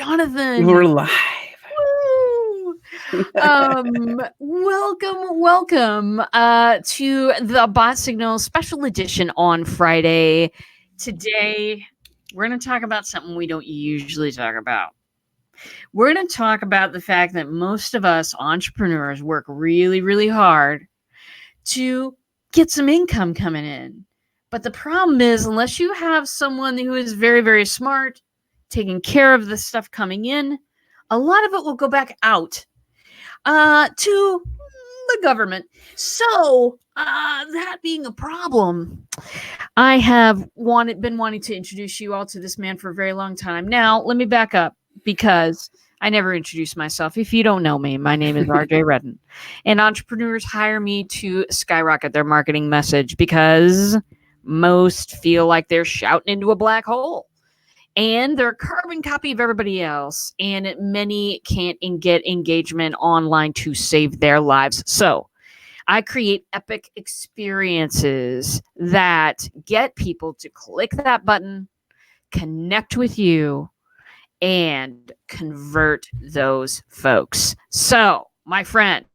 Jonathan. We're live. Woo! Welcome to the Bot Signal special edition on Friday. Today, we're going to talk about something we don't usually talk about. We're going to talk about the fact that most of us entrepreneurs work really, really hard to get some income coming in. But the problem is, unless you have someone who is very, very smart, taking care of the stuff coming in, a lot of it will go back out to the government. So, that being a problem, I have been wanting to introduce you all to this man for a very long time. Now, let me back up because I never introduced myself. If you don't know me, my name is RJ Redden, and entrepreneurs hire me to skyrocket their marketing message because most feel like they're shouting into a black hole. And they're a carbon copy of everybody else, and many can't get engagement online to save their lives. So I create epic experiences that get people to click that button, connect with you, and convert those folks. So, my friend,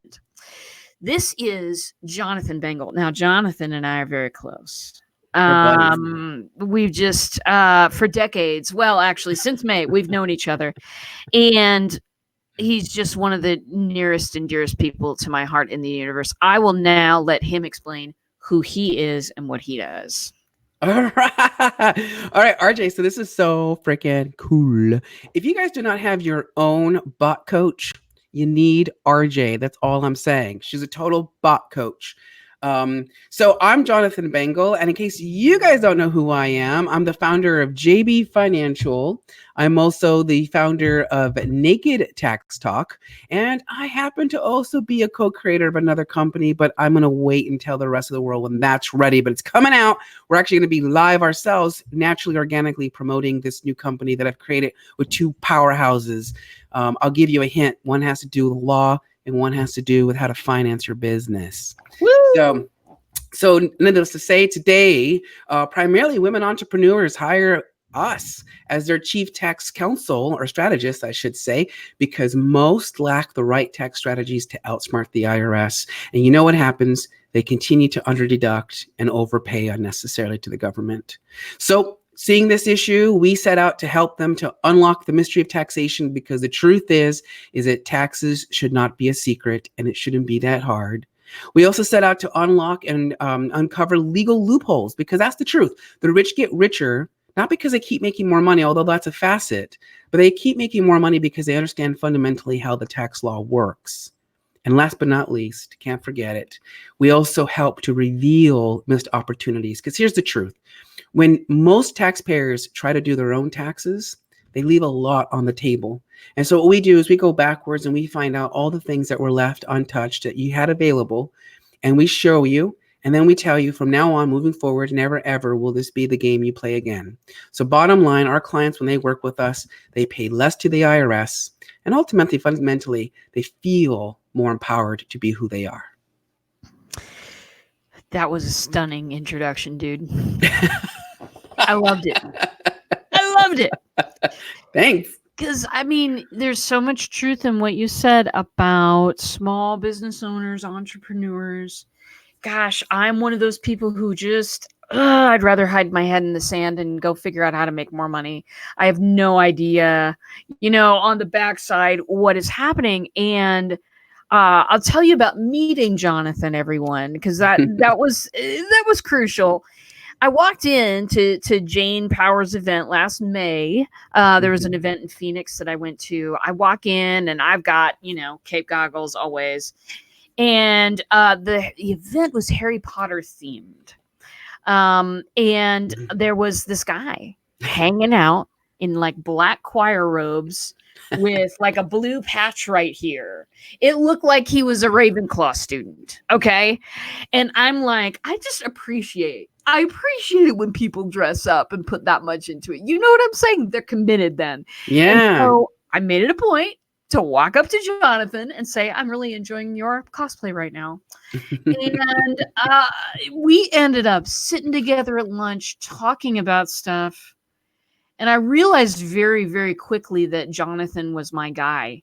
this is Jonathan Bengel. Now, Jonathan and I are very close. We've just for decades, well, actually since May, we've known each other, and he's just one of the nearest and dearest people to my heart in the universe. I will now let him explain who he is and what he does. All right, RJ. So this is so freaking cool. If you guys do not have your own bot coach, you need RJ. That's all I'm saying. She's a total bot coach. So I'm Jonathan Bengel, and in case you guys don't know who I am, I'm the founder of JB Financial. I'm also the founder of Naked Tax Talk, and I happen to also be a co-creator of another company, but I'm going to wait and tell the rest of the world when that's ready, but it's coming out. We're actually going to be live ourselves, naturally, organically promoting this new company that I've created with two powerhouses. I'll give you a hint. One has to do with law, and one has to do with how to finance your business. Woo! So needless to say, today, primarily women entrepreneurs hire us as their chief tax counsel or strategist, I should say, because most lack the right tax strategies to outsmart the IRS. And you know what happens? They continue to underdeduct and overpay unnecessarily to the government. So seeing this issue, we set out to help them to unlock the mystery of taxation, because the truth is that taxes should not be a secret, and it shouldn't be that hard. We also set out to unlock and uncover legal loopholes, because that's the truth. The rich get richer, not because they keep making more money, although that's a facet, but they keep making more money because they understand fundamentally how the tax law works. And last but not least, can't forget it, we also help to reveal missed opportunities, because here's the truth. When most taxpayers try to do their own taxes, they leave a lot on the table. And so what we do is we go backwards and we find out all the things that were left untouched that you had available, and we show you, and then we tell you from now on, moving forward, never ever will this be the game you play again. So bottom line, our clients, when they work with us, they pay less to the IRS, and ultimately, fundamentally, they feel more empowered to be who they are. That was a stunning introduction, dude. I loved it. I loved it. Thanks. Because, I mean, there's so much truth in what you said about small business owners, entrepreneurs. Gosh, I'm one of those people who just, I'd rather hide my head in the sand and go figure out how to make more money. I have no idea, on the backside what is happening. And I'll tell you about meeting Jonathan, everyone, because that was crucial. I walked into Jane Powers' event last May. There was an event in Phoenix that I went to. I walk in and I've got, Cape goggles always. And the event was Harry Potter themed. And there was this guy hanging out in like black choir robes with like a blue patch right here. It looked like he was a Ravenclaw student. Okay. And I'm like, I appreciate it when people dress up and put that much into it. You know what I'm saying? They're committed then. Yeah. And so I made it a point to walk up to Jonathan and say, I'm really enjoying your cosplay right now. And we ended up sitting together at lunch talking about stuff. And I realized very, very quickly that Jonathan was my guy.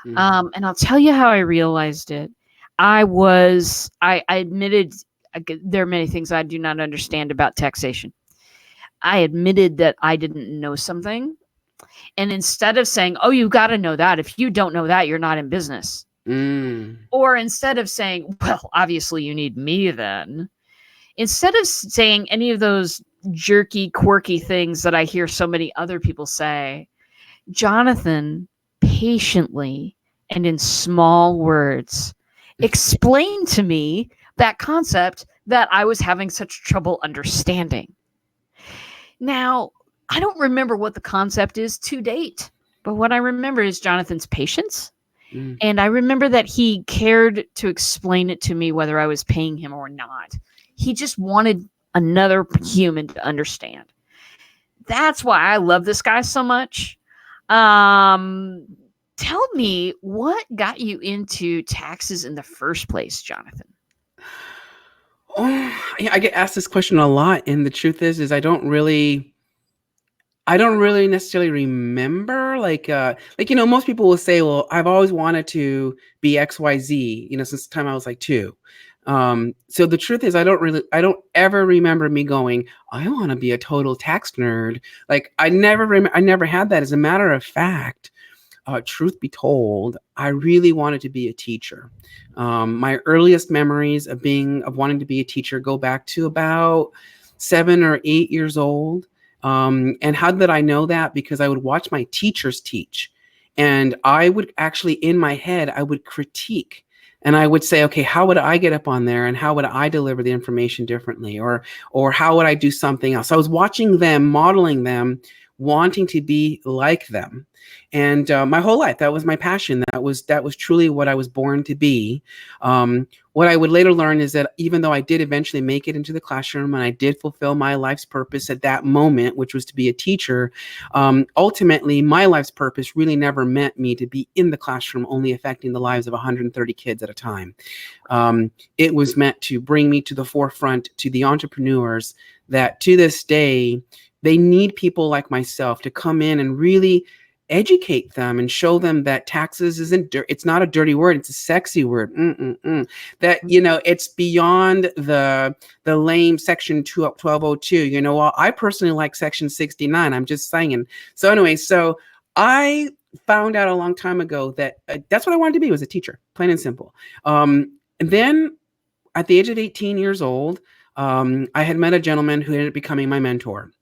And I'll tell you how I realized it. I admitted there are many things I do not understand about taxation. I admitted that I didn't know something. And instead of saying, oh, you got to know that, if you don't know that, you're not in business. Or instead of saying, well, obviously you need me then, instead of saying any of those jerky, quirky things that I hear so many other people say, Jonathan patiently and in small words explained to me that concept that I was having such trouble understanding. Now, I don't remember what the concept is to date, but what I remember is Jonathan's patience. And I remember that he cared to explain it to me whether I was paying him or not. He just wanted another human to understand. That's why I love this guy so much. Tell me what got you into taxes in the first place, Jonathan? Oh, I get asked this question a lot, and the truth is I don't really necessarily remember. Most people will say, well, I've always wanted to be XYZ, since the time I was like 2. So the truth is I don't ever remember me going, I want to be a total tax nerd. Like I never had that. As a matter of fact, truth be told, I really wanted to be a teacher. My earliest memories of wanting to be a teacher go back to about 7 or 8 years old. And how did I know that? Because I would watch my teachers teach, and I would actually, in my head, I would critique, and I would say, okay, how would I get up on there, and how would I deliver the information differently, or how would I do something else? So I was watching them, modeling them, wanting to be like them. And my whole life, that was my passion. That was truly what I was born to be. What I would later learn is that even though I did eventually make it into the classroom and I did fulfill my life's purpose at that moment, which was to be a teacher, ultimately my life's purpose really never meant me to be in the classroom only affecting the lives of 130 kids at a time. It was meant to bring me to the forefront to the entrepreneurs that to this day, they need people like myself to come in and really educate them and show them that taxes it's not a dirty word, it's a sexy word. That it's beyond the lame section 1202. Well, I personally like section 69. I'm just saying. So anyway, so I found out a long time ago that that's what I wanted to be, was a teacher, plain and simple. And then at the age of 18 years old, I had met a gentleman who ended up becoming my mentor.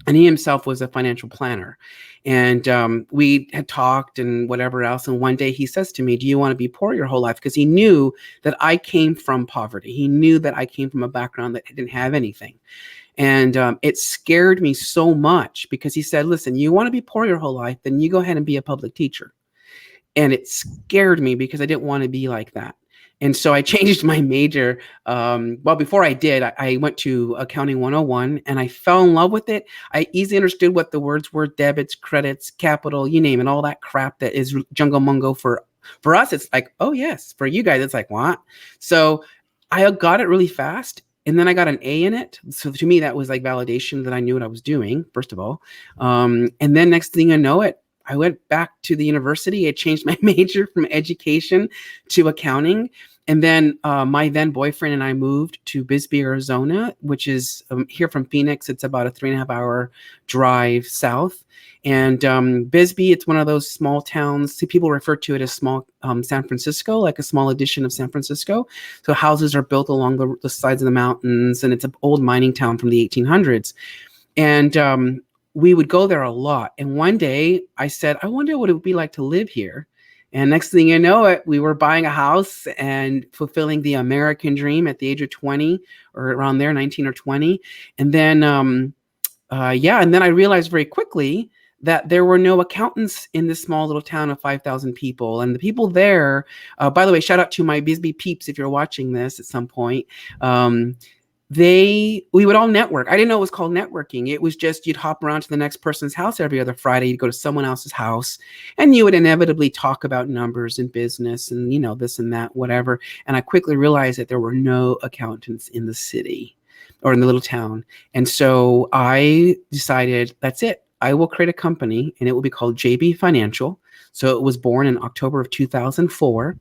And he himself was a financial planner. And we had talked and whatever else. And one day he says to me, do you want to be poor your whole life? Because he knew that I came from poverty. He knew that I came from a background that didn't have anything. And it scared me so much, because he said, listen, you want to be poor your whole life, then you go ahead and be a public teacher. And it scared me because I didn't want to be like that. And so I changed my major. Well, before I did, I went to Accounting 101 and I fell in love with it. I easily understood what the words were: debits, credits, capital, you name it, all that crap that is jungle mungo for us. It's like, oh yes. For you guys, it's like, what? So I got it really fast. And then I got an A in it. So to me, that was like validation that I knew what I was doing, first of all. And then next thing I know it, I went back to the university. I changed my major from education to accounting. And then my then boyfriend and I moved to Bisbee, Arizona, which is here from Phoenix. It's about a 3.5-hour drive south. And Bisbee, it's one of those small towns. See, people refer to it as small San Francisco, like a small edition of San Francisco. So houses are built along the sides of the mountains, and it's an old mining town from the 1800s. And we would go there a lot. And one day I said, I wonder what it would be like to live here. And next thing you know it, we were buying a house and fulfilling the American dream at the age of 20, or around there, 19 or 20. And then, and then I realized very quickly that there were no accountants in this small little town of 5,000 people. And the people there, by the way, shout out to my Bisbee peeps if you're watching this at some point. We would all network. I didn't know it was called networking. It was just you'd hop around to the next person's house every other Friday. You'd go to someone else's house, and you would inevitably talk about numbers and business and, this and that, whatever. And I quickly realized that there were no accountants in the city or in the little town. And so I decided, that's it. I will create a company and it will be called JB Financial. So it was born in October of 2004.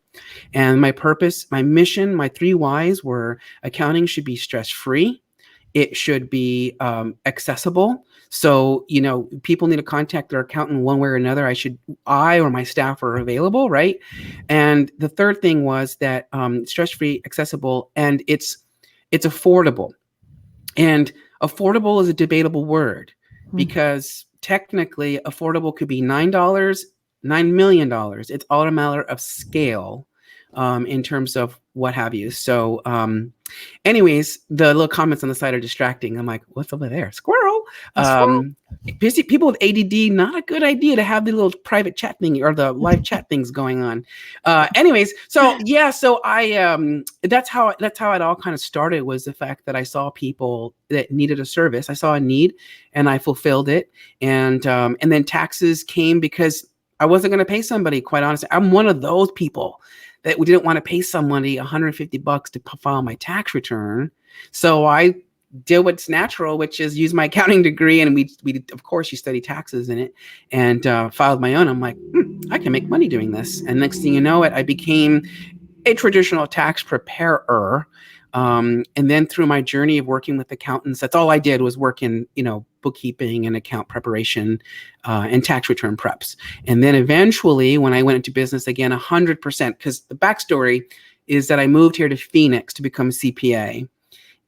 And my purpose, my mission, my three whys were accounting should be stress free. It should be accessible. So, people need to contact their accountant one way or another. I or my staff are available, right? And the third thing was that stress free, accessible, and it's affordable. And affordable is a debatable word because technically affordable could be $9, $9 million. It's all a matter of scale in terms of what have you. So, anyways, the little comments on the side are distracting. I'm like, what's over there? Squirrel. Busy people with ADD, not a good idea to have the little private chat thing or the live chat things going on. Anyways, so yeah, so I that's how it all kind of started, was the fact that I saw people that needed a service. I saw a need and I fulfilled it. And then taxes came because I wasn't going to pay somebody, quite honestly. I'm one of those people that we didn't want to pay somebody $150 to file my tax return. So I did what's natural, which is use my accounting degree. And we of course, you study taxes in it, and filed my own. I'm like, I can make money doing this. And next thing you know it, I became a traditional tax preparer. And then through my journey of working with accountants, that's all I did was work in, bookkeeping and account preparation and tax return preps. And then eventually when I went into business again, 100%, because the backstory is that I moved here to Phoenix to become a CPA.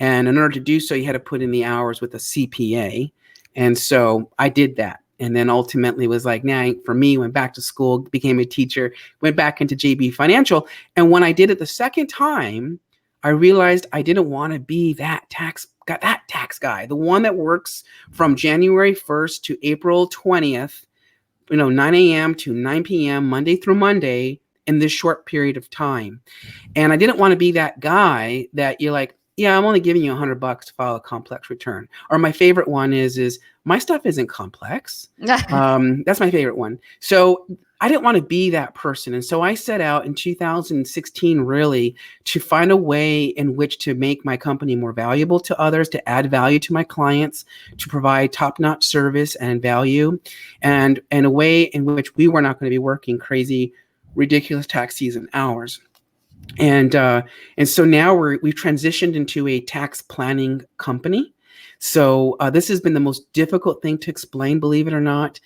And in order to do so, you had to put in the hours with a CPA. And so I did that. And then ultimately was like, nah, for me, went back to school, became a teacher, went back into JB Financial. And when I did it the second time, I realized I didn't want to be that tax guy, the one that works from January 1st to April 20th, 9 a.m. to 9 p.m., Monday through Monday, in this short period of time. And I didn't want to be that guy that you're like, yeah, I'm only giving you $100 to file a complex return. Or my favorite one is my stuff isn't complex. That's my favorite one. So I didn't want to be that person. And so I set out in 2016 really to find a way in which to make my company more valuable to others, to add value to my clients, to provide top-notch service and value, and a way in which we were not going to be working crazy, ridiculous tax season hours. And so now we've transitioned into a tax planning company. So this has been the most difficult thing to explain, believe it or not,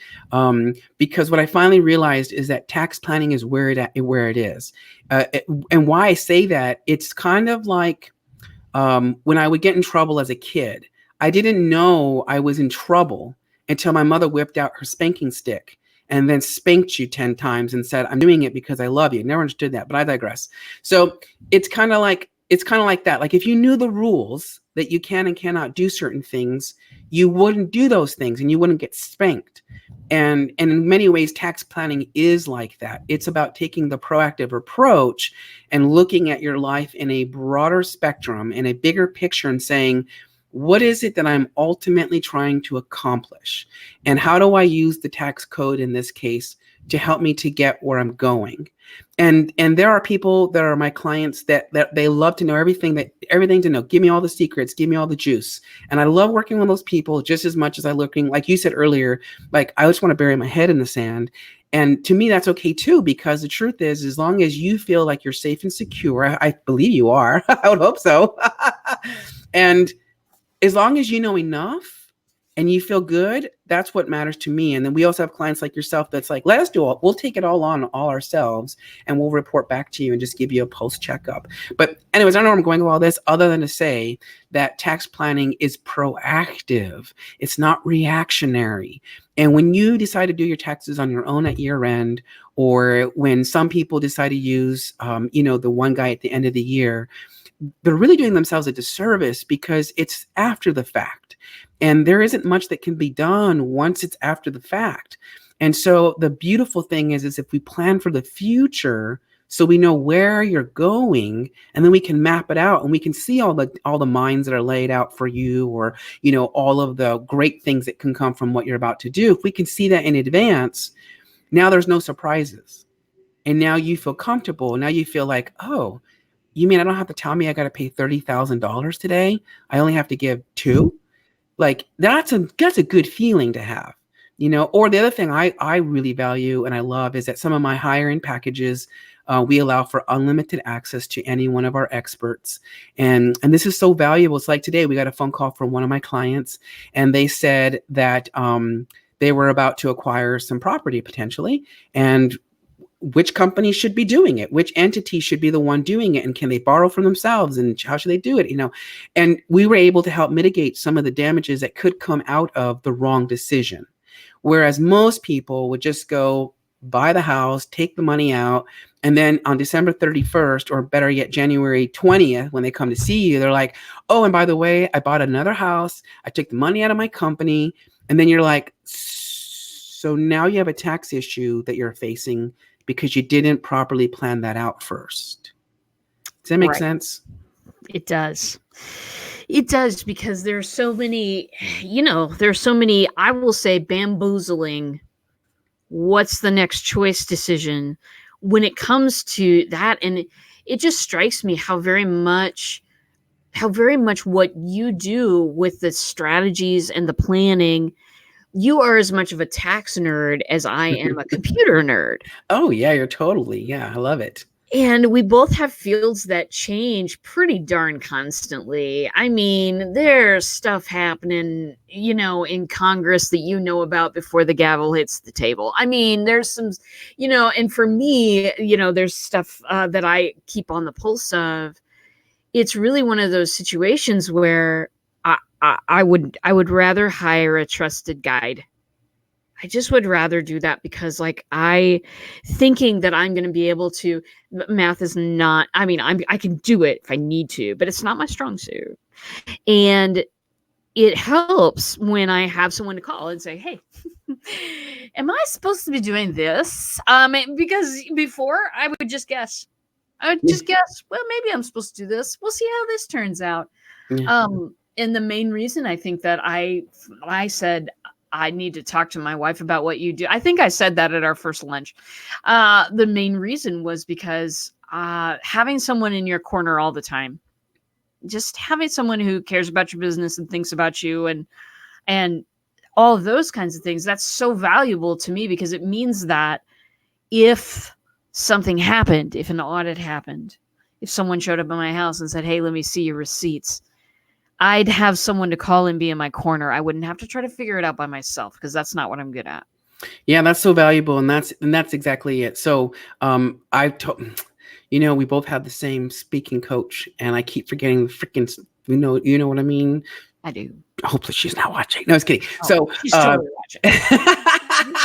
because what I finally realized is that tax planning is where it is. And why I say that, it's kind of like when I would get in trouble as a kid. I didn't know I was in trouble until my mother whipped out her spanking stick and then spanked you 10 times and said, I'm doing it because I love you. Never understood that, but I digress. So it's kind of like that. Like if you knew the rules that you can and cannot do certain things, you wouldn't do those things and you wouldn't get spanked. And in many ways, tax planning is like that. It's about taking the proactive approach and looking at your life in a broader spectrum, in a bigger picture, and saying, what is it that I'm ultimately trying to accomplish? And how do I use the tax code in this case to help me to get where I'm going? And there are people that are my clients that they love to know everything to know. Give me all the secrets, give me all the juice. And I love working with those people just as much as I looking, like you said earlier, like I just want to bury my head in the sand. And to me, that's okay too, because the truth is, as long as you feel like you're safe and secure, I believe you are, I would hope so. And as long as you know enough and you feel good, that's what matters to me. And then we also have clients like yourself that's like, let us do we'll take it all on all ourselves and we'll report back to you and just give you a post checkup. But anyways, I don't know where I'm going with all this other than to say that tax planning is proactive. It's not reactionary. And when you decide to do your taxes on your own at year end, or when some people decide to use, the one guy at the end of the year, they're really doing themselves a disservice because it's after the fact. And there isn't much that can be done once it's after the fact. And so the beautiful thing is if we plan for the future, so we know where you're going, and then we can map it out and we can see all the mines that are laid out for you, or, all of the great things that can come from what you're about to do. If we can see that in advance, now there's no surprises. And now you feel comfortable. Now you feel like, oh, you mean I don't have to tell me I got to pay $30,000 today? I only have to give $2,000? Like that's a good feeling to have, Or the other thing I really value and I love is that some of my higher end packages, we allow for unlimited access to any one of our experts. And this is so valuable. It's like today we got a phone call from one of my clients, and they said that they were about to acquire some property potentially, and which company should be doing it, which entity should be the one doing it, and can they borrow from themselves, and how should they do it, and we were able to help mitigate some of the damages that could come out of the wrong decision. Whereas most people would just go buy the house, take the money out, and then on December 31st, or better yet, January 20th, when they come to see you, they're like, oh, and by the way, I bought another house. I took the money out of my company. And then you're like, so now you have a tax issue that you're facing because you didn't properly plan that out first. Does that make sense? It does. It does, because there's so many, there's so many, I will say, bamboozling. What's the next choice decision when it comes to that? And it just strikes me how very much what you do with the strategies and the planning, you are as much of a tax nerd as I am a computer nerd. Oh yeah, you're totally. Yeah, I love it. And we both have fields that change pretty darn constantly. I mean, there's stuff happening, in Congress that about before the gavel hits the table. I mean, there's some, and for me, there's stuff that I keep on the pulse of. It's really one of those situations where I would rather hire a trusted guide. I just would rather do that, because thinking that I'm going to be able to, math is not, I mean, I can do it if I need to, but it's not my strong suit. And it helps when I have someone to call and say, hey, am I supposed to be doing this? Because before I would just guess. Well, maybe I'm supposed to do this. We'll see how this turns out. Yeah. And the main reason I think that I said, I need to talk to my wife about what you do. I think I said that at our first lunch. The main reason was because having someone in your corner all the time, just having someone who cares about your business and thinks about you and all of those kinds of things, that's so valuable to me, because it means that if something happened, if an audit happened, if someone showed up at my house and said, hey, let me see your receipts, I'd have someone to call and be in my corner. I wouldn't have to try to figure it out by myself, because that's not what I'm good at. Yeah, that's so valuable, and that's exactly it. So, we both have the same speaking coach, and I keep forgetting the freaking. You know what I mean? I do. Hopefully, she's not watching. No, I was kidding. Oh, so she's totally watching.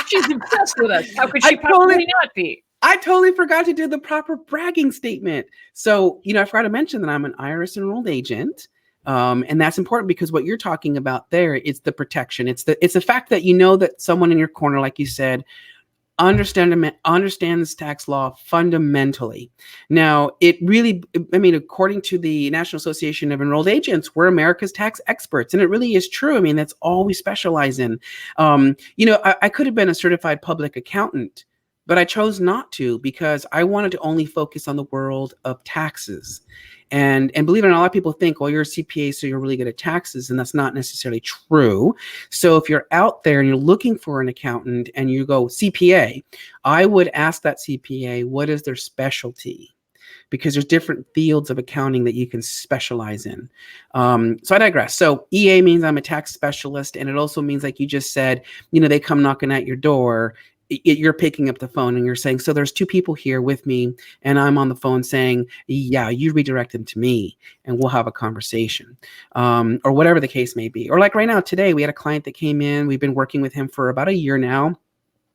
She's impressed with us. How could she possibly not be? I totally forgot to do the proper bragging statement. So, I forgot to mention that I'm an IRS enrolled agent. And that's important, because what you're talking about there is the protection. It's the fact that that someone in your corner, like you said, understands tax law fundamentally. Now, it really, according to the National Association of Enrolled Agents, we're America's tax experts, and it really is true. I mean, that's all we specialize in. I could have been a certified public accountant, but I chose not to, because I wanted to only focus on the world of taxes. And believe it or not, a lot of people think, well, you're a CPA, so you're really good at taxes. And that's not necessarily true. So if you're out there and you're looking for an accountant and you go CPA, I would ask that CPA, what is their specialty? Because there's different fields of accounting that you can specialize in. So I digress. So EA means I'm a tax specialist. And it also means, like you just said, they come knocking at your door. You're picking up the phone and you're saying, so there's two people here with me, and I'm on the phone saying, yeah, you redirect them to me and we'll have a conversation, or whatever the case may be. Or like right now, today, we had a client that came in. We've been working with him for about a year now,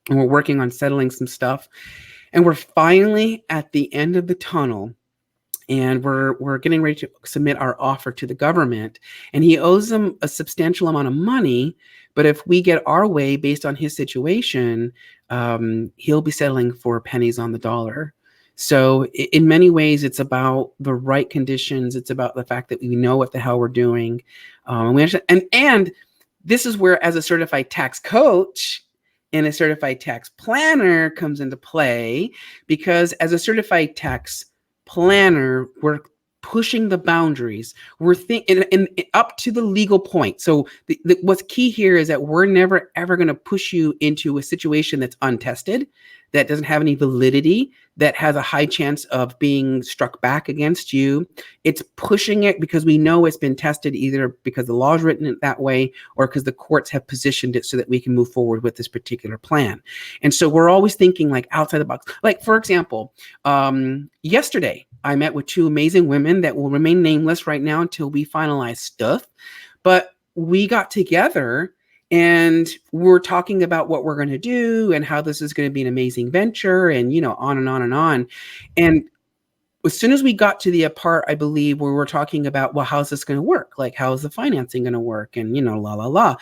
and we're working on settling some stuff. And we're finally at the end of the tunnel, and we're getting ready to submit our offer to the government, and he owes them a substantial amount of money. But if we get our way based on his situation, he'll be settling for pennies on the dollar. So in many ways, it's about the right conditions. It's about the fact that we know what the hell we're doing. And this is where, as a certified tax coach and a certified tax planner, comes into play, because as a certified tax planner, we're pushing the boundaries. We're thinking and up to the legal point. So what's key here is that we're never ever going to push you into a situation that's untested, that doesn't have any validity, that has a high chance of being struck back against you. It's pushing it because we know it's been tested, either because the law's written it that way or because the courts have positioned it so that we can move forward with this particular plan. And so we're always thinking like outside the box. Like, for example, yesterday I met with two amazing women that will remain nameless right now until we finalize stuff. But we got together and we're talking about what we're going to do and how this is going to be an amazing venture and, on and on and on. And as soon as we got to the part, I believe, where we're talking about, well, how's this going to work? Like, how's the financing going to work? And, la, la, la.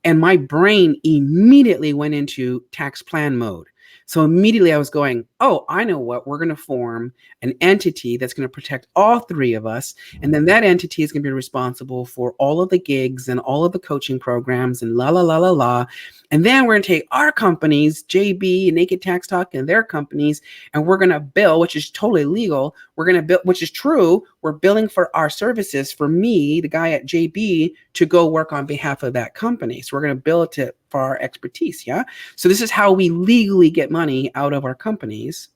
And my brain immediately went into tax plan mode. So immediately I was going, oh, I know what, we're going to form an entity that's going to protect all three of us. And then that entity is going to be responsible for all of the gigs and all of the coaching programs and la, la, la, la, la. And then we're going to take our companies, JB and Naked Tax Talk and their companies, and we're going to bill, which is totally legal. We're going to bill, which is true. We're billing for our services for me, the guy at JB, to go work on behalf of that company. So we're going to bill it for our expertise. Yeah. So this is how we legally get money out of our companies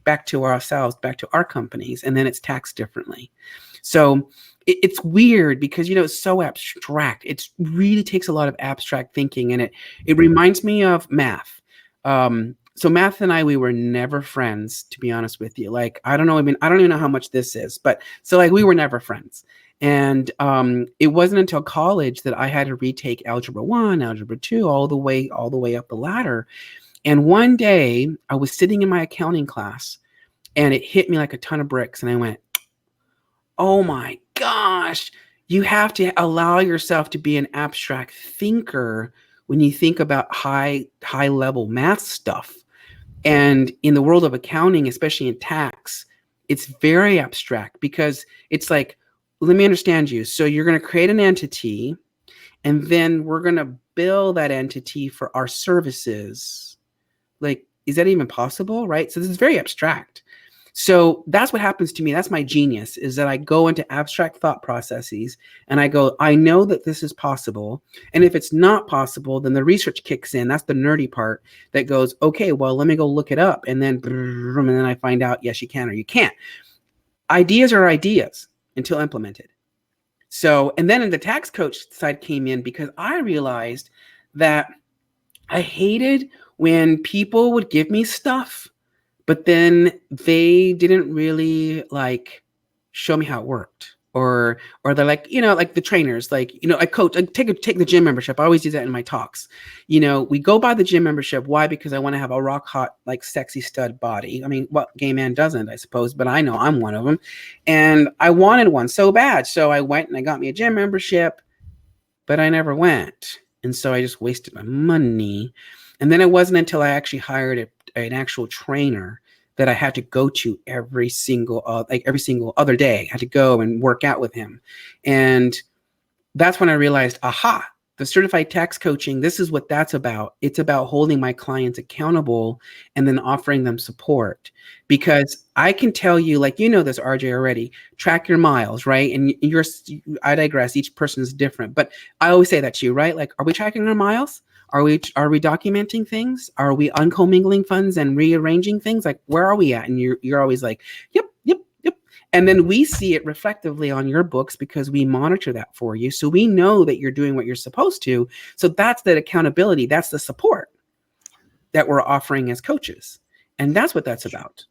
back to ourselves, back to our companies, and then it's taxed differently. So it's weird because, it's so abstract. It really takes a lot of abstract thinking, and it reminds me of math. So math and I, we were never friends, to be honest with you. Like, I don't know. I mean, I don't even know how much this is, but so like we were never friends. And it wasn't until college that I had to retake Algebra 1, Algebra 2, all the way up the ladder. And one day I was sitting in my accounting class and it hit me like a ton of bricks. And I went, oh my gosh, you have to allow yourself to be an abstract thinker when you think about high level math stuff. And in the world of accounting, especially in tax, it's very abstract because it's like, let me understand you. So you're going to create an entity and then we're going to bill that entity for our services. Like, is that even possible? Right? So this is very abstract. So that's what happens to me. That's my genius, is that I go into abstract thought processes and I go, I know that this is possible. And if it's not possible, then the research kicks in. That's the nerdy part that goes, okay, well, let me go look it up. And then I find out, yes, you can or you can't. Ideas are ideas until implemented. So, and then the tax coach side came in because I realized that I hated when people would give me stuff, but then they didn't really like show me how it worked. Or they're like, like the trainers, like, I coach, I take the gym membership. I always do that in my talks. We go buy the gym membership. Why? Because I want to have a rock hot, like sexy stud body. I mean, what gay man doesn't, I suppose, but I know I'm one of them. And I wanted one so bad. So I went and I got me a gym membership, but I never went. And so I just wasted my money. And then it wasn't until I actually hired an actual trainer that I had to go to every single other day. I had to go and work out with him. And that's when I realized, aha, the certified tax coaching, this is what that's about. It's about holding my clients accountable and then offering them support. Because I can tell you, like, this, RJ, already, track your miles, right? And I digress, each person is different. But I always say that to you, right? Like, are we tracking our miles? Are we documenting things? Are we uncommingling funds and rearranging things? Like, where are we at? And you're always like, yep. And then we see it reflectively on your books because we monitor that for you. So we know that you're doing what you're supposed to. So that's that accountability. That's the support that we're offering as coaches. And that's what that's about.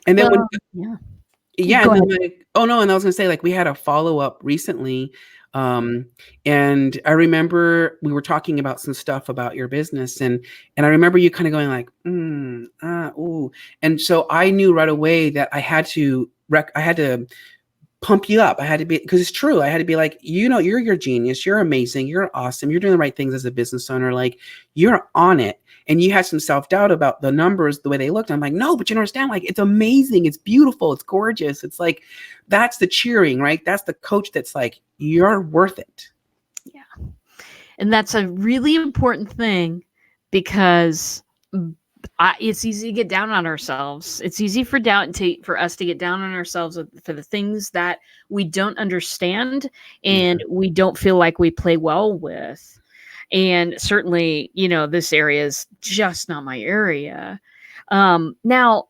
And then and I was gonna say, like, we had a follow-up recently. And I remember we were talking about some stuff about your business, and I remember you kind of going like, ooh. And so I knew right away that I had to pump you up. I had to be, because it's true. I had to be like, you're your genius. You're amazing. You're awesome. You're doing the right things as a business owner. Like, you're on it. And you had some self-doubt about the numbers, the way they looked. I'm like, no, but you understand, like, it's amazing. It's beautiful. It's gorgeous. It's like, that's the cheering, right? That's the coach that's like, you're worth it. Yeah. And that's a really important thing because It's easy to get down on ourselves. It's easy for us to get down on ourselves for the things that we don't understand Yeah. and we don't feel like we play well with. And certainly, this area is just not my area. Now,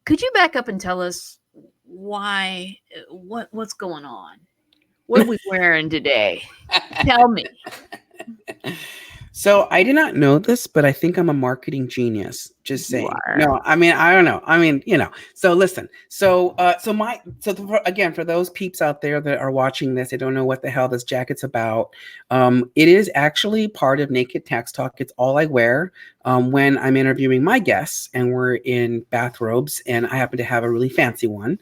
could you back up and tell us why? What's going on? What are we wearing today? Tell me. So I did not know this, but I think I'm a marketing genius. Just You saying. are. No, I mean I don't know. I mean, So listen. Again, for those peeps out there that are watching this, they don't know what the hell this jacket's about. It is actually part of Naked Tax Talk. It's all I wear when I'm interviewing my guests, and we're in bathrobes, and I happen to have a really fancy one.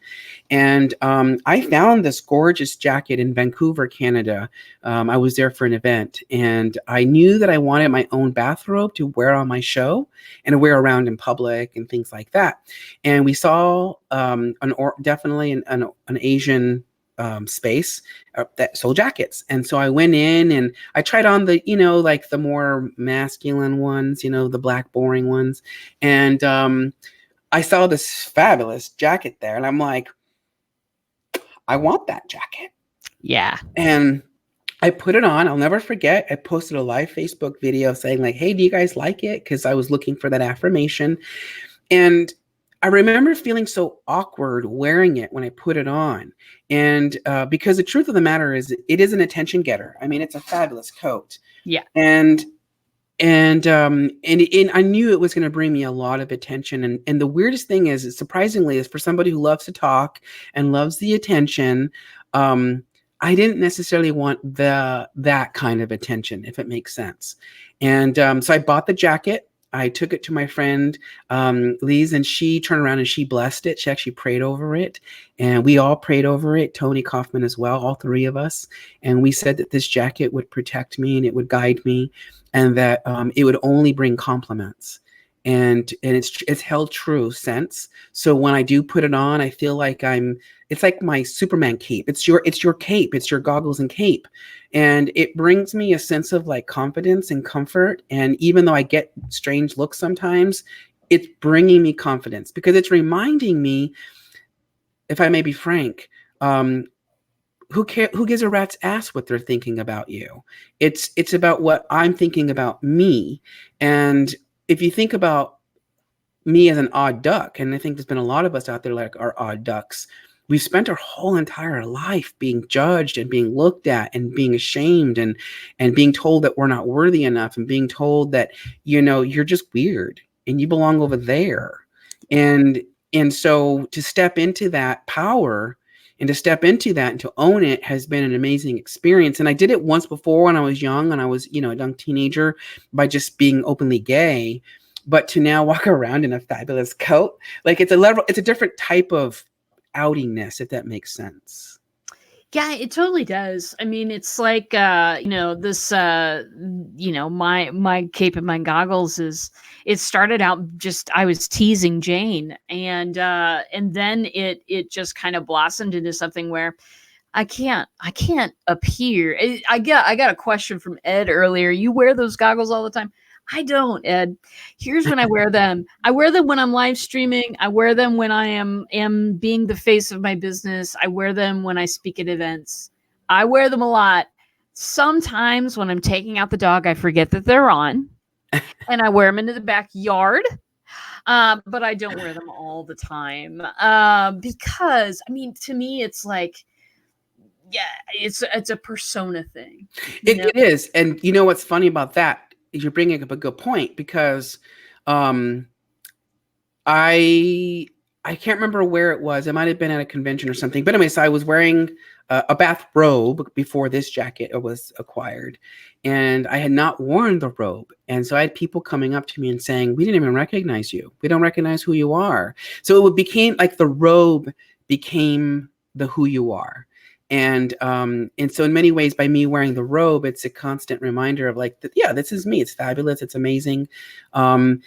And I found this gorgeous jacket in Vancouver, Canada. I was there for an event, and I knew that I wanted my own bathrobe to wear on my show and to wear around in public and things like that. And we saw definitely an Asian space that sold jackets. And so I went in and I tried on the, like the more masculine ones, the black boring ones. And I saw this fabulous jacket there, and I'm like, I want that jacket. Yeah. And I put it on. I'll never forget. I posted a live Facebook video saying like, "Hey, do you guys like it?" Because I was looking for that affirmation. And I remember feeling so awkward wearing it when I put it on. And because the truth of the matter is, it is an attention getter. I mean, it's a fabulous coat. Yeah. And I knew it was going to bring me a lot of attention. And the weirdest thing is, surprisingly, is for somebody who loves to talk and loves the attention, I didn't necessarily want that kind of attention, if it makes sense. And so I bought the jacket. I took it to my friend Lise, and she turned around and she blessed it. She actually prayed over it, and we all prayed over it. Tony Kaufman as well, all three of us. And we said that this jacket would protect me and it would guide me, and that it would only bring compliments. And it's held true since. So when I do put it on, I feel like it's like my Superman cape. It's your cape. It's your goggles and cape. And it brings me a sense of like confidence and comfort. And even though I get strange looks sometimes, it's bringing me confidence because it's reminding me, if I may be frank, who gives a rat's ass what they're thinking about you? It's about what I'm thinking about me. And if you think about me as an odd duck, and I think there's been a lot of us out there like are odd ducks, we've spent our whole entire life being judged and being looked at and being ashamed and being told that we're not worthy enough and being told that, you're just weird and you belong over there. And so to step into that power and to step into that and to own it has been an amazing experience. And I did it once before when I was young, and I was, a young teenager, by just being openly gay. But to now walk around in a fabulous coat, like it's a different type of outingness, if that makes sense. Yeah, it totally does. I mean, it's like this my cape and my goggles it started out just I was teasing Jane, and then it just kind of blossomed into something where I can't appear. I got a question from Ed earlier. You wear those goggles all the time? I don't, Ed. Here's when I wear them. I wear them when I'm live streaming. I wear them when I am being the face of my business. I wear them when I speak at events. I wear them a lot. Sometimes when I'm taking out the dog, I forget that they're on, and I wear them into the backyard. But I don't wear them all the time because, I mean, to me, it's like, yeah, it's a persona thing. It is. And you know what's funny about that? You're bringing up a good point, because I can't remember where it was. It might have been at a convention or something. But anyway, so I was wearing a bathrobe before this jacket was acquired, and I had not worn the robe. And so I had people coming up to me and saying, "We didn't even recognize you. We don't recognize who you are." So it became like the robe became the who you are. And so in many ways, by me wearing the robe, it's a constant reminder of like, yeah, this is me. It's fabulous. It's amazing. And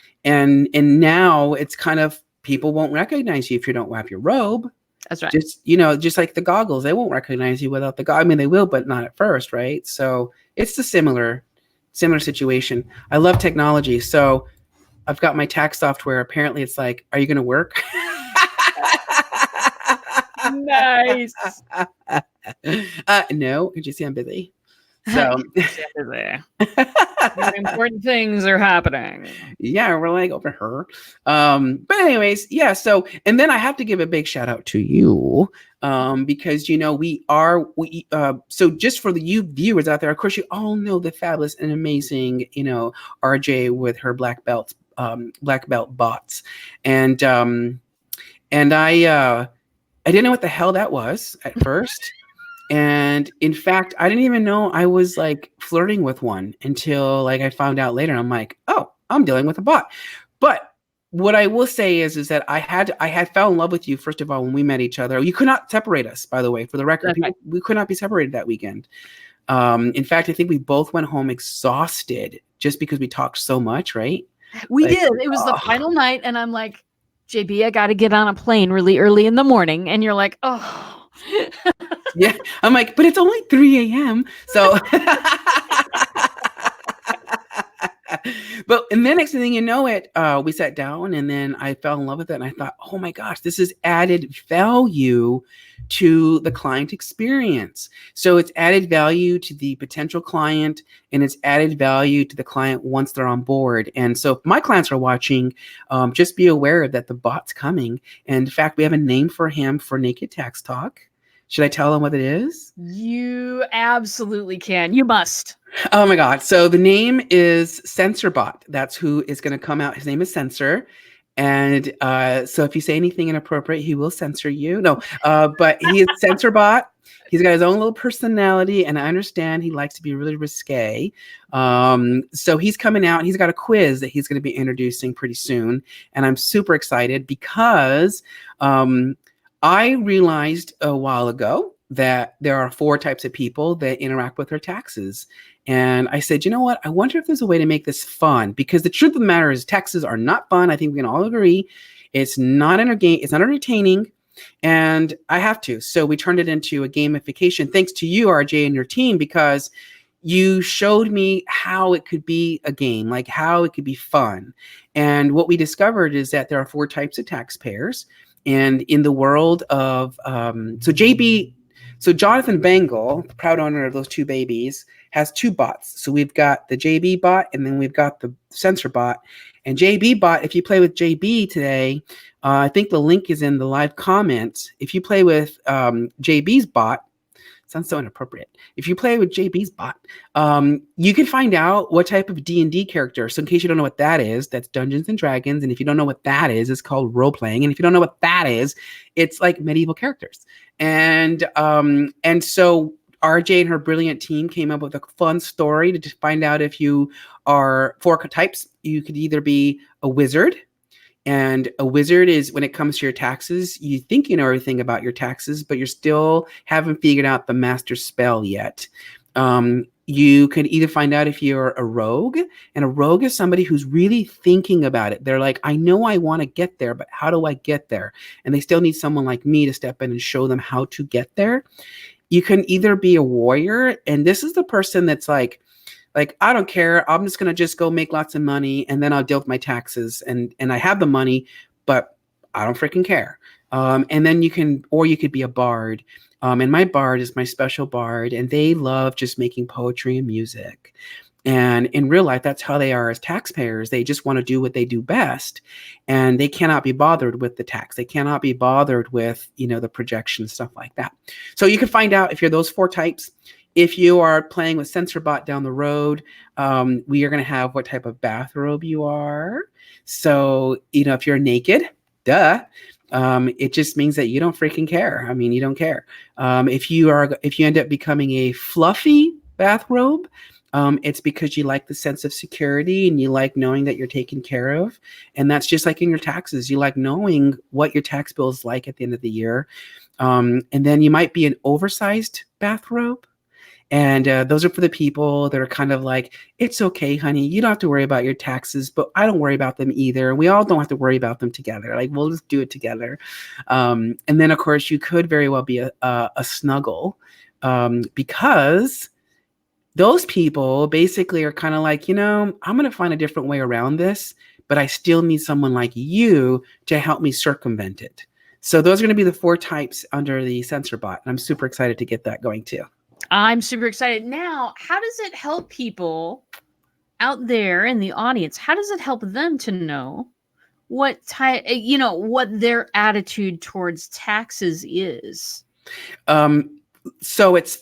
now it's kind of, people won't recognize you if you don't have your robe. That's right. Just like the goggles, they won't recognize you without the goggles. I mean, they will, but not at first, right? So it's the similar situation. I love technology. So I've got my tax software. Apparently, it's like, are you going to work? Nice. No, could you see I'm busy? So, Important things are happening. yeah, we're like over her. But anyways, yeah. So, and then I have to give a big shout out to you, because so just for the you viewers out there, of course, you all know the fabulous and amazing, RJ with her black belt bots, and I didn't know what the hell that was at first. And in fact, I didn't even know I was like flirting with one until like I found out later. I'm like, oh, I'm dealing with a bot. But what I will say is that I had fell in love with you first of all when we met each other. You could not separate us, by the way, for the record. Okay. We could not be separated that weekend. In fact, I think we both went home exhausted just because we talked so much, right? We did. It was the final night, and I'm like, JB, I got to get on a plane really early in the morning. And you're like, oh. Yeah, I'm like, but it's only 3 a.m. So, but and then next thing you know it, we sat down and then I fell in love with it and I thought, oh my gosh, this is added value to the client experience. So it's added value to the potential client and it's added value to the client once they're on board. And so if my clients are watching, just be aware that the bot's coming. And in fact, we have a name for him for Naked Tax Talk. Should I tell them what it is? You absolutely can. You must. Oh my God. So the name is CensorBot. That's who is going to come out. His name is Censor. And so if you say anything inappropriate, he will censor you. No, but he is CensorBot. He's got his own little personality. And I understand he likes to be really risque. So he's coming out. He's got a quiz that he's going to be introducing pretty soon. And I'm super excited because I realized a while ago that there are 4 types of people that interact with their taxes. And I said, you know what? I wonder if there's a way to make this fun because the truth of the matter is taxes are not fun. I think we can all agree. It's not it's not entertaining. And I have to. So we turned it into a gamification thanks to you, RJ, and your team, because you showed me how it could be a game, like how it could be fun. And what we discovered is that there are 4 types of taxpayers. And in the world of, so Jonathan Bengel, the proud owner of those 2 babies, has 2 bots. So we've got the JB bot and then we've got the Censor bot. And JB bot, if you play with JB today, I think the link is in the live comments. If you play with JB's bot, sounds so inappropriate. If you play with JB's bot, you can find out what type of D&D character. So in case you don't know what that is, that's Dungeons and Dragons. And if you don't know what that is, it's called role playing. And if you don't know what that is, it's like medieval characters. And so RJ and her brilliant team came up with a fun story to find out if you are 4 types. You could either be a wizard. And a wizard is when it comes to your taxes, you think you know everything about your taxes, but you still haven't figured out the master spell yet. You could either find out if you're a rogue, and a rogue is somebody who's really thinking about it. They're like, I know I want to get there, but how do I get there? And they still need someone like me to step in and show them how to get there. You can either be a warrior, and this is the person that's like, I don't care. I'm just going to just go make lots of money and then I'll deal with my taxes and I have the money, but I don't freaking care. And then you could be a bard. And my bard is my special bard and they love just making poetry and music. And in real life, that's how they are as taxpayers. They just want to do what they do best. And they cannot be bothered with the tax. They cannot be bothered with, the projection, stuff like that. So you can find out if you're those 4 types. If you are playing with CensorBot down the road, we are going to have what type of bathrobe you are. So, if you're naked, duh, it just means that you don't freaking care. I mean, you don't care. If you end up becoming a fluffy bathrobe, it's because you like the sense of security and you like knowing that you're taken care of. And that's just like in your taxes. You like knowing what your tax bill is like at the end of the year. And then you might be an oversized bathrobe. And those are for the people that are kind of like, it's okay, honey. You don't have to worry about your taxes, but I don't worry about them either. We all don't have to worry about them together. Like, we'll just do it together. And then, of course, you could very well be a snuggle because those people basically are kind of like, I'm going to find a different way around this but I still need someone like you to help me circumvent it. So those are going to be the 4 types under the censor bot. And I'm super excited to get that going too. I'm super excited. Now, how does it help people out there in the audience? How does it help them to know what type, what their attitude towards taxes is? So it's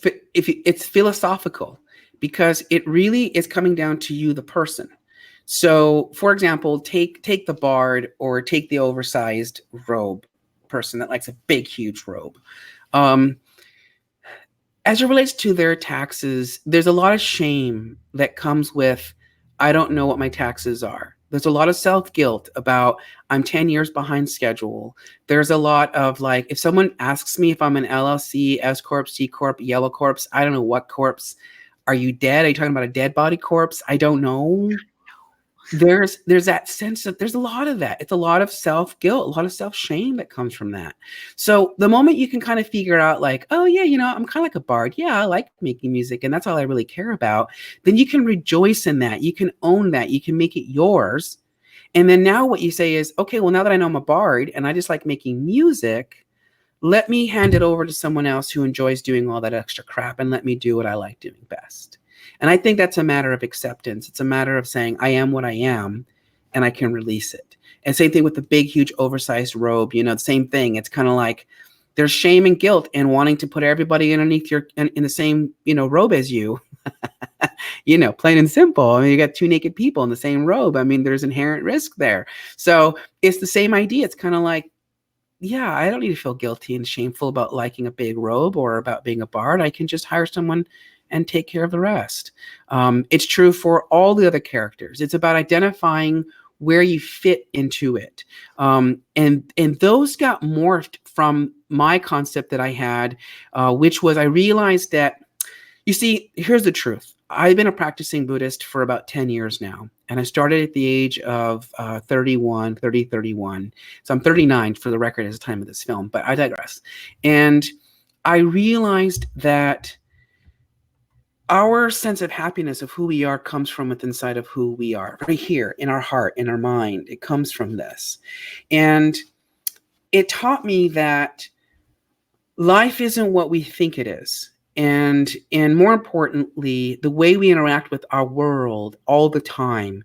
philosophical, because it really is coming down to you, the person. So, for example, take the bard, or take the oversized robe person that likes a big, huge robe. Um, as it relates to their taxes, there's a lot of shame that comes with, I don't know what my taxes are. There's a lot of self-guilt about, I'm 10 years behind schedule. There's a lot of like, if someone asks me if I'm an LLC, S Corp, C Corp, Yellow Corps, I don't know what corpse. Are you dead? Are you talking about a dead body corpse? I don't know. There's that sense of, there's a lot of that. It's a lot of self-guilt, a lot of self-shame that comes from that. So the moment you can kind of figure out like, oh yeah, I'm kind of like a bard. Yeah, I like making music and that's all I really care about. Then you can rejoice in that. You can own that. You can make it yours. And then now what you say is, okay, well, now that I know I'm a bard and I just like making music, let me hand it over to someone else who enjoys doing all that extra crap, and let me do what I like doing best. And I think that's a matter of acceptance. It's a matter of saying, I am what I am, and I can release it. And same thing with the big, huge, oversized robe. The same thing. It's kind of like there's shame and guilt in wanting to put everybody underneath in the same, robe as you. Plain and simple. I mean, you got 2 naked people in the same robe. I mean, there's inherent risk there. So it's the same idea. It's kind of like, yeah, I don't need to feel guilty and shameful about liking a big robe or about being a bard. I can just hire someone and take care of the rest. It's true for all the other characters. It's about identifying where you fit into it. And those got morphed from my concept that I had, which was, I realized that, you see, here's the truth. I've been a practicing Buddhist for about 10 years now. And I started at the age of 31. So I'm 39 for the record at the time of this film, but I digress. And I realized that our sense of happiness of who we are comes from within inside of who we are, right here in our heart, in our mind. It comes from this. And it taught me that life isn't what we think it is. And more importantly, the way we interact with our world all the time,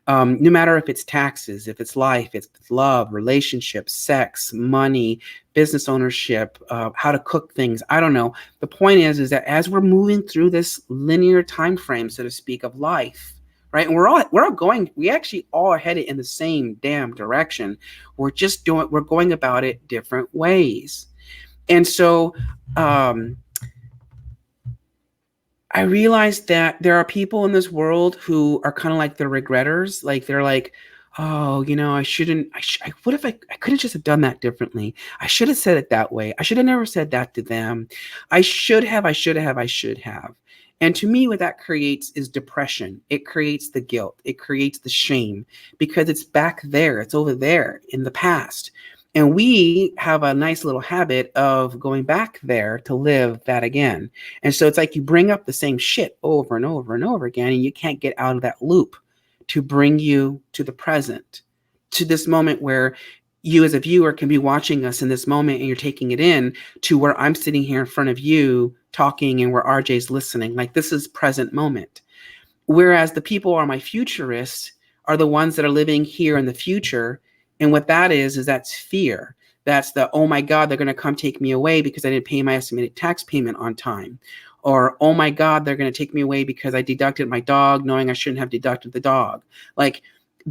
no matter if it's taxes, if it's life, it's love, relationships, sex, money, business ownership, how to cook things. I don't know. The point is that as we're moving through this linear time frame, so to speak, of life, right? And we're all going, we actually all are headed in the same damn direction. We're going about it different ways. And so, I realized that there are people in this world who are kind of like the regretters. Like they're like, oh, I shouldn't, what if I could have just done that differently? I should have said it that way. I should have never said that to them. I should have. And to me, what that creates is depression. It creates the guilt. It creates the shame, because it's back there. It's over there in the past. And we have a nice little habit of going back there to live that again. And so it's like you bring up the same shit over and over and over again, and you can't get out of that loop to bring you to the present, to this moment where you as a viewer can be watching us in this moment and you're taking it in, to where I'm sitting here in front of you talking and where RJ's listening. Like, this is present moment. Whereas the people who are my futurists are the ones that are living here in the future. And what that is that's fear. That's the, oh my God, they're going to come take me away because I didn't pay my estimated tax payment on time. Or, oh my God, they're going to take me away because I deducted my dog knowing I shouldn't have deducted the dog. Like,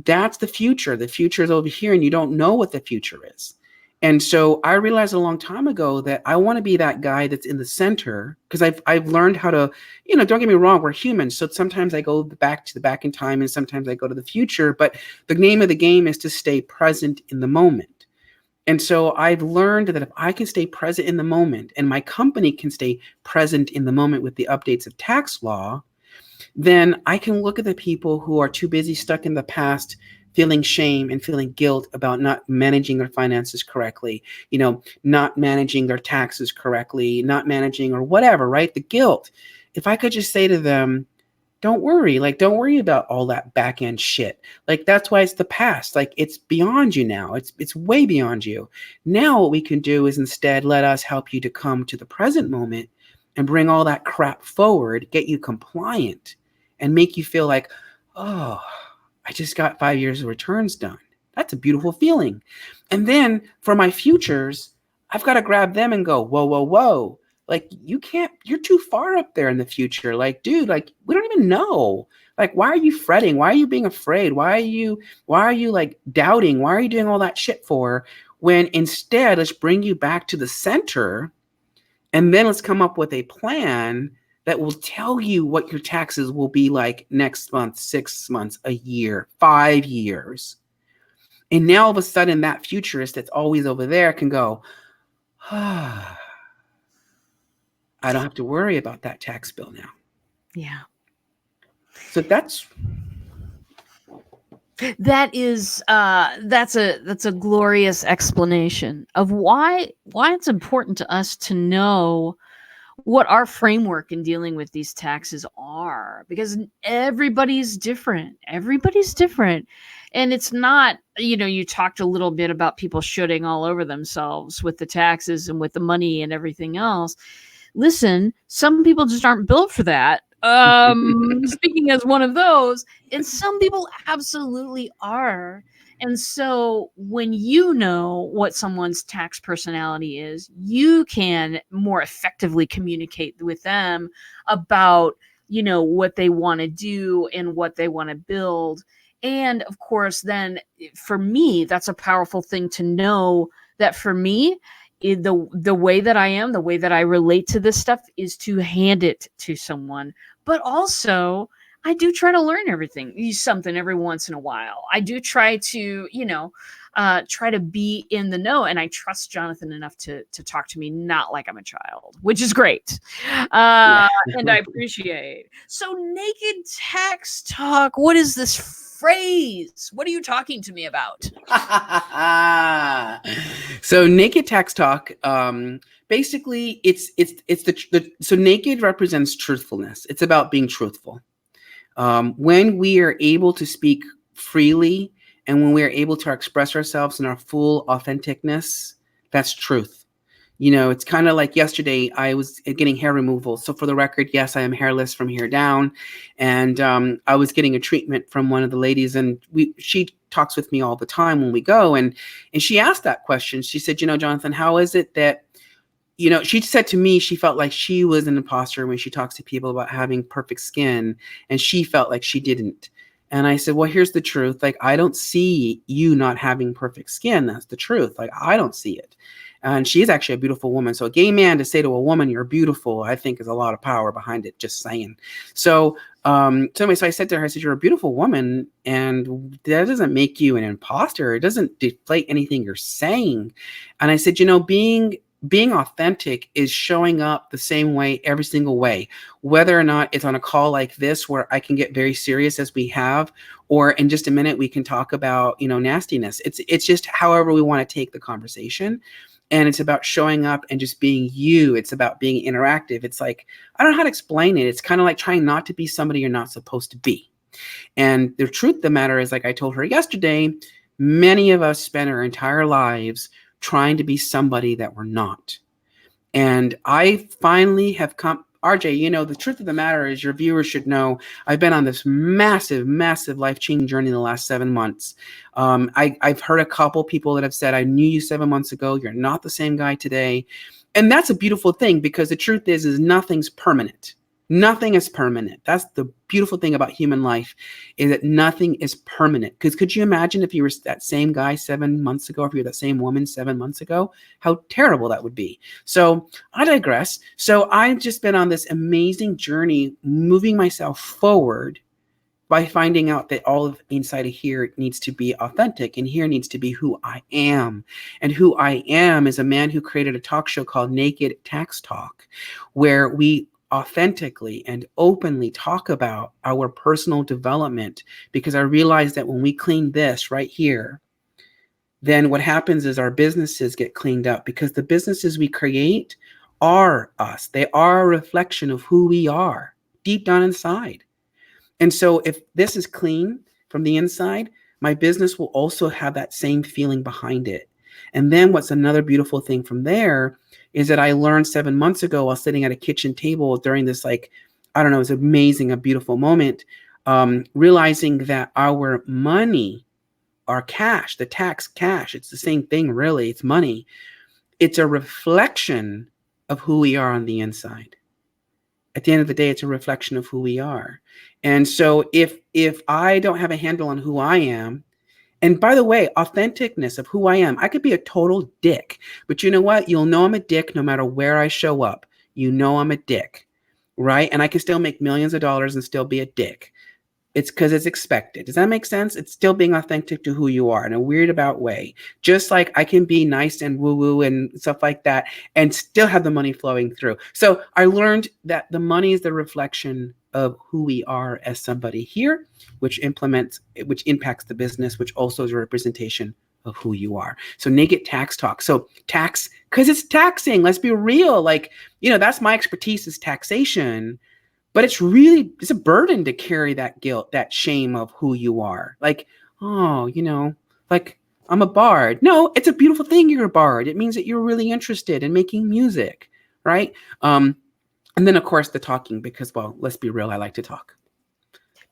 that's the future. The future is over here and you don't know what the future is. And so I realized a long time ago that I want to be that guy that's in the center, because I've learned how to, don't get me wrong, we're humans. So sometimes I go back in time and sometimes I go to the future. But the name of the game is to stay present in the moment. And so I've learned that if I can stay present in the moment and my company can stay present in the moment with the updates of tax law, then I can look at the people who are too busy stuck in the past, feeling shame and feeling guilt about not managing their finances correctly, not managing their taxes correctly, not managing or whatever, right? The guilt. If I could just say to them, don't worry. Like, don't worry about all that back end shit. Like, that's why it's the past. Like, it's beyond you now. It's way beyond you. Now what we can do is instead let us help you to come to the present moment and bring all that crap forward, get you compliant, and make you feel like, oh, I just got 5 years of returns done. That's a beautiful feeling. And then for my futures, I've got to grab them and go, whoa, whoa, whoa. Like, you can't, you're too far up there in the future. Like, dude, like, we don't even know. Like, why are you fretting? Why are you being afraid? Why are you like doubting? Why are you doing all that shit for? When instead, let's bring you back to the center, and then let's come up with a plan that will tell you what your taxes will be like next month, 6 months, a year, 5 years. And now all of a sudden, that futurist that's always over there can go, ah, I don't have to worry about that tax bill now. Yeah. So that's a glorious explanation of why it's important to us to know what our framework in dealing with these taxes are, because everybody's different. And it's not, you talked a little bit about people shooting all over themselves with the taxes and with the money and everything else. Listen, some people just aren't built for that. Speaking as one of those, and some people absolutely are. And so when you know what someone's tax personality is, you can more effectively communicate with them about, what they want to do and what they want to build. And of course, then for me, that's a powerful thing to know that for me, the way that I am, the way that I relate to this stuff is to hand it to someone. But also, I do try to learn something every once in a while. I do try to, try to be in the know, and I trust Jonathan enough to talk to me not like I'm a child, which is great, yeah. and I appreciate. So, naked tax talk. What is this phrase? What are you talking to me about? So naked tax talk, basically it's the so naked represents truthfulness. It's about being truthful. When we are able to speak freely and when we are able to express ourselves in our full authenticness, that's truth. It's kind of like yesterday, I was getting hair removal. So for the record, yes, I am hairless from here down. And I was getting a treatment from one of the ladies, and she talks with me all the time when we go. And she asked that question. She said, Jonathan, how is it that, she said to me, she felt like she was an imposter when she talks to people about having perfect skin, and she felt like she didn't. And I said, well, here's the truth. Like, I don't see you not having perfect skin. That's the truth. Like, I don't see it. And she's actually a beautiful woman. So a gay man to say to a woman, you're beautiful, I think is a lot of power behind it, just saying. So anyway, so I said to her, I said, you're a beautiful woman, and that doesn't make you an imposter. It doesn't deflate anything you're saying. And I said, being authentic is showing up the same way every single way, whether or not it's on a call like this where I can get very serious as we have, or in just a minute we can talk about, nastiness. It's just however we want to take the conversation. And it's about showing up and just being you. It's about being interactive. It's like, I don't know how to explain it. It's kind of like trying not to be somebody you're not supposed to be. And the truth of the matter is, like I told her yesterday, many of us spend our entire lives trying to be somebody that we're not. And I finally have come, RJ, the truth of the matter is, your viewers should know, I've been on this massive, massive life-changing journey in the last 7 months. I've heard a couple people that have said, I knew you 7 months ago. You're not the same guy today. And that's a beautiful thing, because the truth is nothing's permanent. Nothing is permanent. That's the beautiful thing about human life, is that nothing is permanent. Because could you imagine if you were that same guy 7 months ago, if you were that same woman 7 months ago, how terrible that would be. So I digress. So I've just been on this amazing journey, moving myself forward by finding out that all of inside of here needs to be authentic, and here needs to be who I am. And who I am is a man who created a talk show called Naked Tax Talk, where we authentically and openly talk about our personal development, because I realized that when we clean this right here, then what happens is our businesses get cleaned up, because the businesses we create are us. They are a reflection of who we are deep down inside. And so if this is clean from the inside, my business will also have that same feeling behind it. And then what's another beautiful thing from there is that I learned 7 months ago while sitting at a kitchen table during this, like, I don't know, it's amazing, a beautiful moment, realizing that our money, our cash, the tax cash, it's the same thing, really. It's money. It's a reflection of who we are on the inside. At the end of the day, it's a reflection of who we are. And so if I don't have a handle on who I am, and by the way, authenticness of who I am, I could be a total dick, but you know what? You'll know I'm a dick no matter where I show up. You know I'm a dick, right? And I can still make millions of dollars and still be a dick. It's because it's expected. Does that make sense? It's still being authentic to who you are in a weird about way. Just like I can be nice and woo-woo and stuff like that and still have the money flowing through. So I learned that the money is the reflection of who we are as somebody here, which impacts the business, which also is a representation of who you are. So naked tax talk. So tax, because it's taxing. Let's be real. Like, that's my expertise is taxation. But it's a burden to carry that guilt, that shame of who you are. Like, oh, like I'm a bard. No, it's a beautiful thing you're a bard. It means that you're really interested in making music, right? And then, of course, the talking, because, well, let's be real, I like to talk.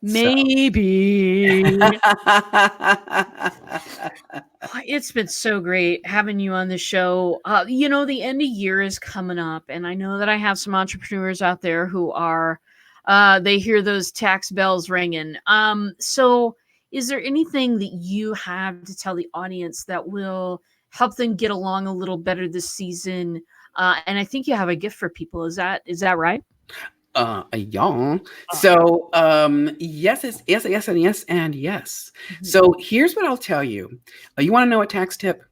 Maybe. It's been so great having you on the show. The end of year is coming up, and I know that I have some entrepreneurs out there who are, they hear those tax bells ringing. So is there anything that you have to tell the audience that will help them get along a little better this season? And I think you have a gift for people. Is that right? Yeah. So, yes, it's yes, yes, and yes, and yes. Mhm. So here's what I'll tell you. You want to know a tax tip?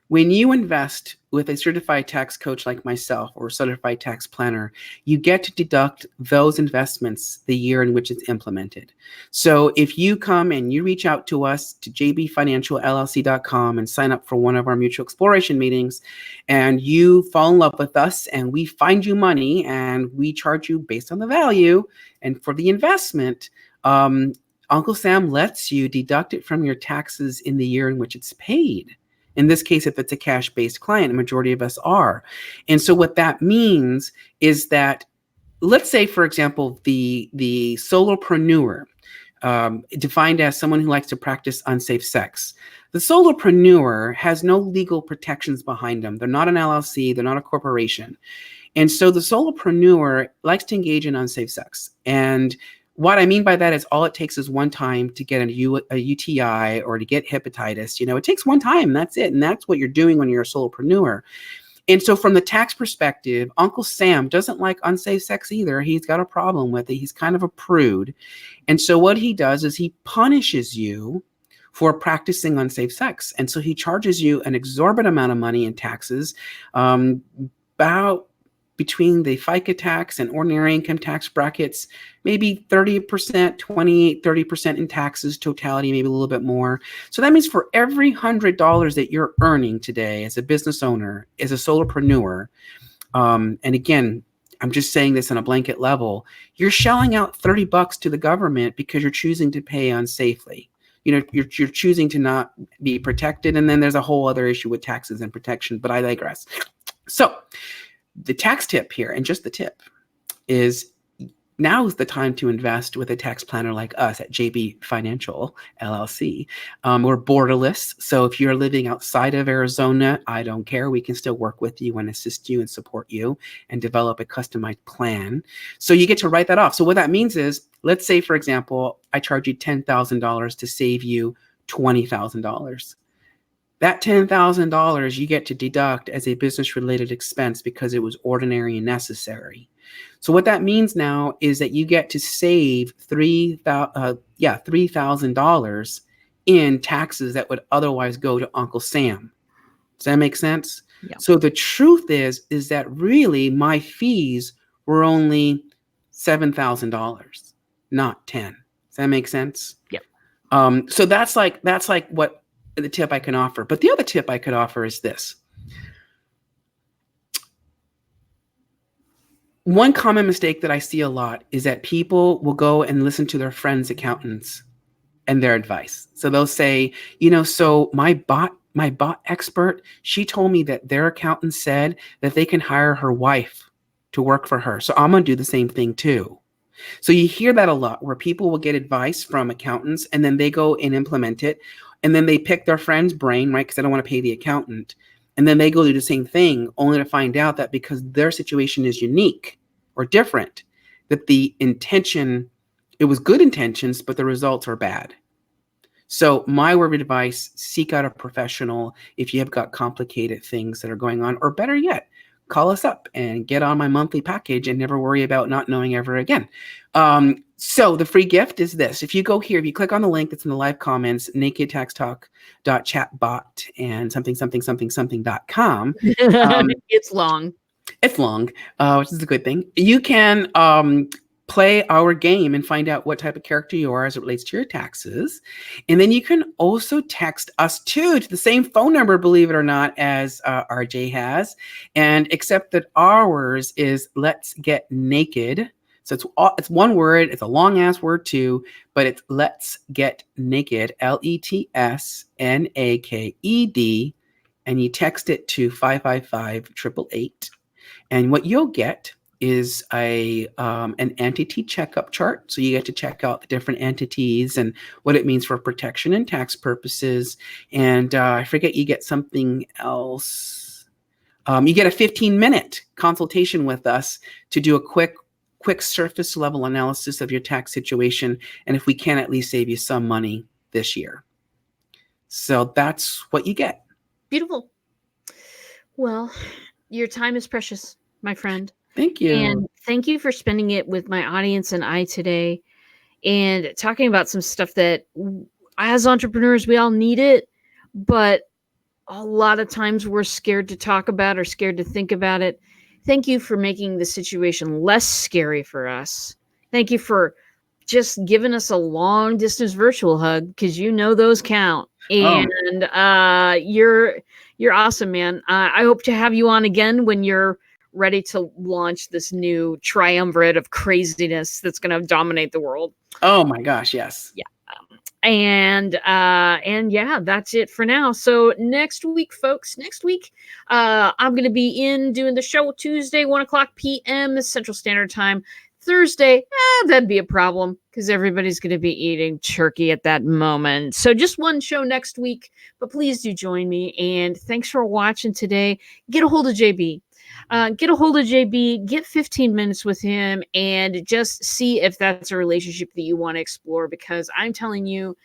When you invest with a certified tax coach like myself or a certified tax planner, you get to deduct those investments the year in which it's implemented. So if you come and you reach out to us to jbfinancialllc.com and sign up for one of our mutual exploration meetings, and you fall in love with us and we find you money and we charge you based on the value and for the investment, Uncle Sam lets you deduct it from your taxes in the year in which it's paid. In this case, if it's a cash-based client, a majority of us are. And so what that means is that, let's say, for example, the solopreneur, defined as someone who likes to practice unsafe sex. The solopreneur has no legal protections behind them. They're not an LLC. They're not a corporation. And so the solopreneur likes to engage in unsafe sex. And what I mean by that is all it takes is one time to get a UTI or to get hepatitis. It takes one time. That's it. And that's what you're doing when you're a solopreneur. And so from the tax perspective, Uncle Sam doesn't like unsafe sex either. He's got a problem with it. He's kind of a prude. And so what he does is he punishes you for practicing unsafe sex. And so he charges you an exorbitant amount of money in taxes, about between the FICA tax and ordinary income tax brackets, maybe 30%, 28, 30% in taxes, totality, maybe a little bit more. So that means for every $100 that you're earning today as a business owner, as a solopreneur, and again, I'm just saying this on a blanket level, you're shelling out $30 to the government because you're choosing to pay unsafely. You're choosing to not be protected. And then there's a whole other issue with taxes and protection, but I digress. So the tax tip here, and just the tip, is now is the time to invest with a tax planner like us at JB Financial LLC. We're borderless, so if you're living outside of Arizona, I don't care. We can still work with you and assist you and support you and develop a customized plan. So you get to write that off. So what that means is, let's say, for example, I charge you $10,000 to save you $20,000. That $10,000 you get to deduct as a business-related expense because it was ordinary and necessary. So what that means now is that you get to save $3,000 in taxes that would otherwise go to Uncle Sam. Does that make sense? Yeah. So the truth is that really my fees were only $7,000, not 10. Does that make sense? Yeah. So that's like what the tip I can offer. But the other tip I could offer is this. One common mistake that I see a lot is that people will go and listen to their friends' accountants and their advice. So they'll say, so my bot expert, she told me that their accountant said that they can hire her wife to work for her. So I'm going to do the same thing too. So you hear that a lot where people will get advice from accountants and then they go and implement it. And then they pick their friend's brain, right? Because they don't want to pay the accountant. And then they go do the same thing only to find out that because their situation is unique or different, that the intention, it was good intentions, but the results are bad. So my word of advice, seek out a professional if you have got complicated things that are going on, or better yet, call us up and get on my monthly package and never worry about not knowing ever again. So the free gift is this. If you go here, if you click on the link that's in the live comments, nakedtaxtalk.chatbot and something.com. It's long. It's long, which is a good thing. You can play our game and find out what type of character you are as it relates to your taxes. And then you can also text us too to the same phone number, believe it or not, as RJ has. And except that ours is Let's Get Naked. So it's one word. It's a long ass word too, but it's Let's Get Naked, LETSNAKED. And you text it to 555-888. And what you'll get is an entity checkup chart. So you get to check out the different entities and what it means for protection and tax purposes. And I forget, you get something else. You get a 15-minute consultation with us to do a quick surface level analysis of your tax situation. And if we can at least save you some money this year. So that's what you get. Beautiful. Well, your time is precious, my friend. Thank you. And thank you for spending it with my audience and I today and talking about some stuff that as entrepreneurs, we all need it, but a lot of times we're scared to talk about or scared to think about it. Thank you for making the situation less scary for us. Thank you for just giving us a long distance virtual hug because those count. And you're awesome, man. I hope to have you on again when you're ready to launch this new triumvirate of craziness that's going to dominate the world. Oh my gosh, yes. Yeah. And yeah, that's it for now. So next week, folks, I'm going to be doing the show Tuesday, 1:00 p.m. Central Standard Time. Thursday, that'd be a problem because everybody's going to be eating turkey at that moment. So just one show next week, but please do join me. And thanks for watching today. Get a hold of JB. Get 15 minutes with him and just see if that's a relationship that you want to explore, because I'm telling you,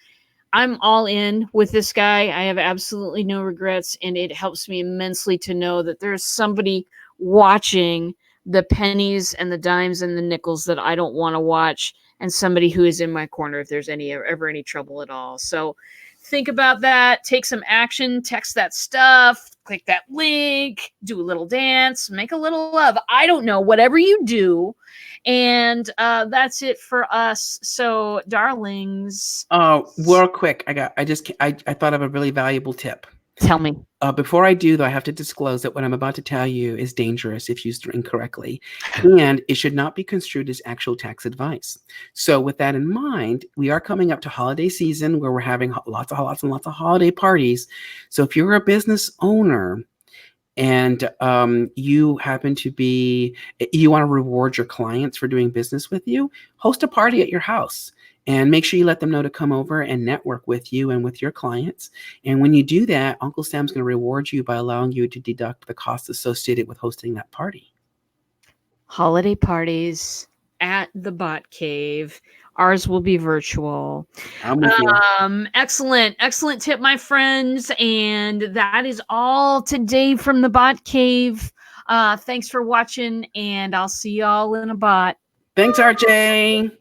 I'm all in with this guy. I have absolutely no regrets, and it helps me immensely to know that there's somebody watching the pennies and the dimes and the nickels that I don't want to watch, and somebody who is in my corner if there's ever any trouble at all. So think about that, take some action, text that stuff, click that link, do a little dance, make a little love. I don't know, whatever you do. And that's it for us. So, darlings. Real quick, I thought of a really valuable tip. Tell me. Before I do, though, I have to disclose that what I'm about to tell you is dangerous if used incorrectly, and it should not be construed as actual tax advice. So with that in mind, we are coming up to holiday season where we're having lots and lots of holiday parties. So if you're a business owner and you want to reward your clients for doing business with you, host a party at your house. And make sure you let them know to come over and network with you and with your clients. And when you do that, Uncle Sam's going to reward you by allowing you to deduct the costs associated with hosting that party. Holiday parties at the Bot Cave. Ours will be virtual. I'm with you. Excellent tip, my friends. And that is all today from the Bot Cave. Thanks for watching, and I'll see y'all in a bot. Thanks, RJ.